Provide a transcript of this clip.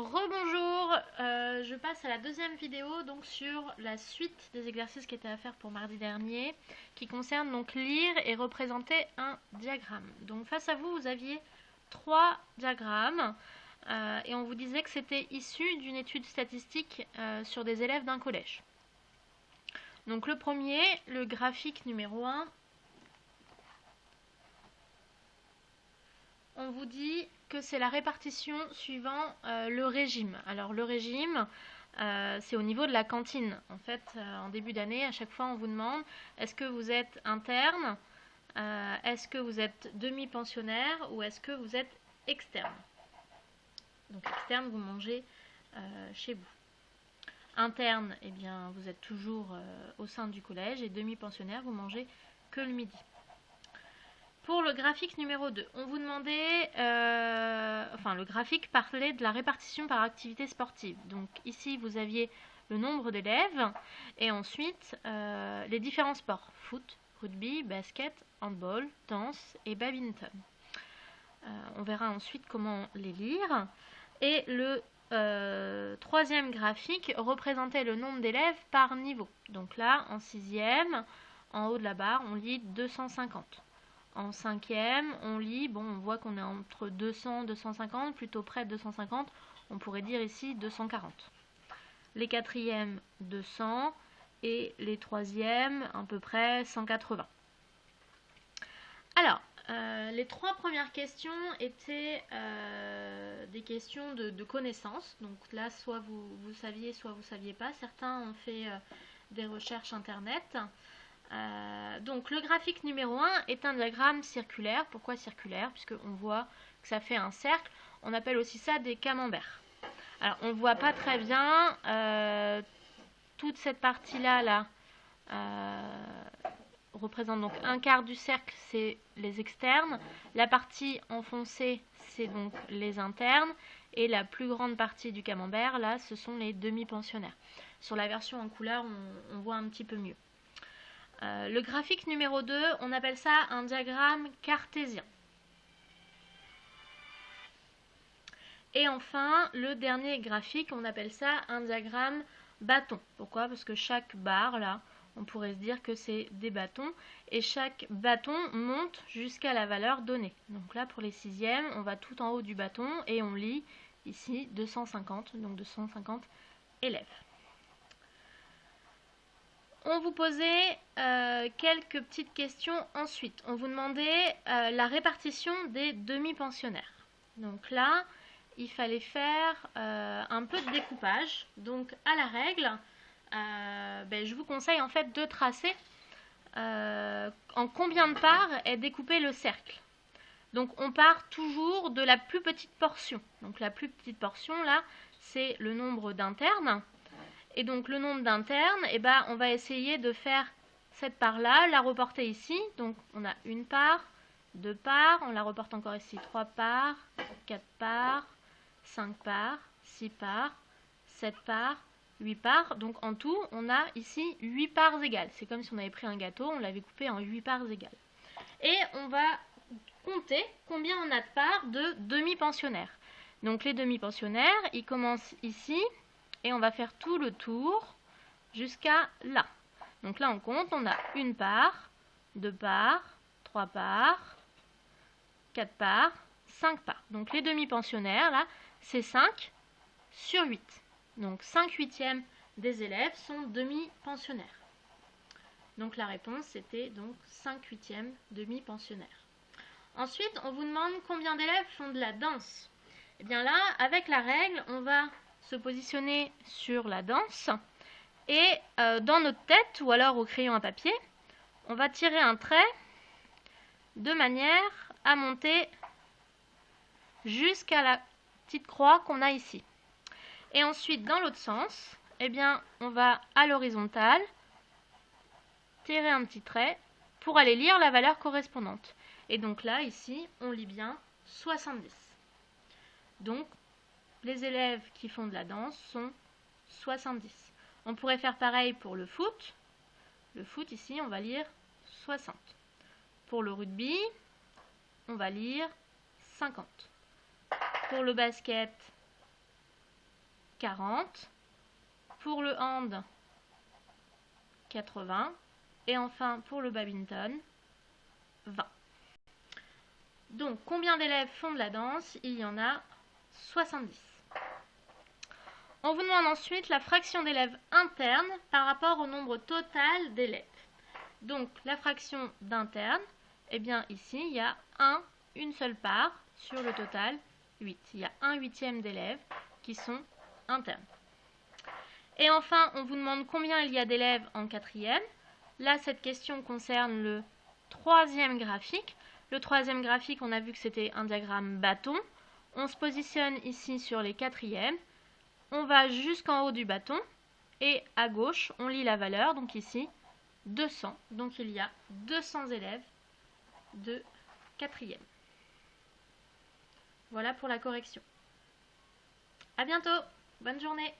Rebonjour, je passe à la deuxième vidéo donc sur la suite des exercices qui étaient à faire pour mardi dernier, qui concerne donc lire et représenter un diagramme. Donc face à vous, vous aviez 3 diagrammes et on vous disait que c'était issu d'une étude statistique sur des élèves d'un collège. Donc le premier, le graphique numéro 1, on vous dit que c'est la répartition suivant le régime. Alors le régime, c'est au niveau de la cantine. En fait, en début d'année, à chaque fois, on vous demande est-ce que vous êtes interne, est-ce que vous êtes demi-pensionnaire ou est-ce que vous êtes externe. Donc externe, vous mangez chez vous. Interne, eh bien, vous êtes toujours au sein du collège et demi-pensionnaire, vous mangez que le midi. Pour le graphique numéro 2, on vous demandait, le graphique parlait de la répartition par activité sportive. Donc ici, vous aviez le nombre d'élèves et ensuite les différents sports, foot, rugby, basket, handball, danse et badminton. On verra ensuite comment les lire. Et le troisième graphique représentait le nombre d'élèves par niveau. Donc là, en 6e, en haut de la barre, on lit 250. En 5e, on lit, on voit qu'on est entre 200 et 250, plutôt près de 250, on pourrait dire ici 240. Les 4e, 200 et les 3e, à peu près 180. Alors, les 3 premières questions étaient des questions de connaissances. Donc là, soit vous saviez, soit vous ne saviez pas. Certains ont fait des recherches internet. Donc le graphique numéro 1 est un diagramme circulaire. Pourquoi circulaire? Puisqu'on voit que ça fait un cercle. On appelle aussi ça des camemberts. Alors on ne voit pas très bien toute cette partie-là représente donc un quart du cercle, c'est les externes. La partie enfoncée, c'est donc les internes. Et la plus grande partie du camembert, là, ce sont les demi-pensionnaires. Sur la version en couleur, on voit un petit peu mieux. Le graphique numéro 2, on appelle ça un diagramme cartésien. Et enfin, le dernier graphique, on appelle ça un diagramme bâton. Pourquoi? Parce que chaque barre, là, on pourrait se dire que c'est des bâtons. Et chaque bâton monte jusqu'à la valeur donnée. Donc là, pour les 6e, on va tout en haut du bâton et on lit ici 250, donc 250 élèves. On vous posait quelques petites questions ensuite. On vous demandait la répartition des demi-pensionnaires. Donc là, il fallait faire un peu de découpage. Donc à la règle, je vous conseille en fait de tracer en combien de parts est découpé le cercle. Donc on part toujours de la plus petite portion. Donc la plus petite portion là, c'est le nombre d'internes. Et donc le nombre d'internes, on va essayer de faire cette part-là, la reporter ici. Donc on a une part, 2 parts, on la reporte encore ici, 3 parts, 4 parts, 5 parts, 6 parts, 7 parts, 8 parts. Donc en tout, on a ici 8 parts égales. C'est comme si on avait pris un gâteau, on l'avait coupé en 8 parts égales. Et on va compter combien on a de parts de demi-pensionnaires. Donc les demi-pensionnaires, ils commencent ici. Et on va faire tout le tour jusqu'à là. Donc là, on compte, on a une part, 2 parts, 3 parts, 4 parts, 5 parts. Donc les demi-pensionnaires, là, c'est 5 sur 8. Donc 5/8 des élèves sont demi-pensionnaires. Donc la réponse, c'était donc 5/8 demi-pensionnaires. Ensuite, on vous demande combien d'élèves font de la danse. Et bien là, avec la règle, on va se positionner sur la danse et dans notre tête ou alors au crayon à papier, on va tirer un trait de manière à monter jusqu'à la petite croix qu'on a ici. Et ensuite, dans l'autre sens, on va à l'horizontale tirer un petit trait pour aller lire la valeur correspondante. Et donc là, ici, on lit bien 70. Donc, les élèves qui font de la danse sont 70. On pourrait faire pareil pour le foot. Le foot, ici, on va lire 60. Pour le rugby, on va lire 50. Pour le basket, 40. Pour le hand, 80. Et enfin, pour le badminton, 20. Donc, combien d'élèves font de la danse? Il y en a 70. On vous demande ensuite la fraction d'élèves internes par rapport au nombre total d'élèves. Donc, la fraction d'interne, eh bien ici, il y a une seule part sur le total, 8. Il y a 1/8 d'élèves qui sont internes. Et enfin, on vous demande combien il y a d'élèves en quatrième. Là, cette question concerne le troisième graphique. Le troisième graphique, on a vu que c'était un diagramme bâton. On se positionne ici sur les quatrièmes. On va jusqu'en haut du bâton. Et à gauche, on lit la valeur. Donc ici, 200. Donc il y a 200 élèves de quatrième. Voilà pour la correction. À bientôt. Bonne journée.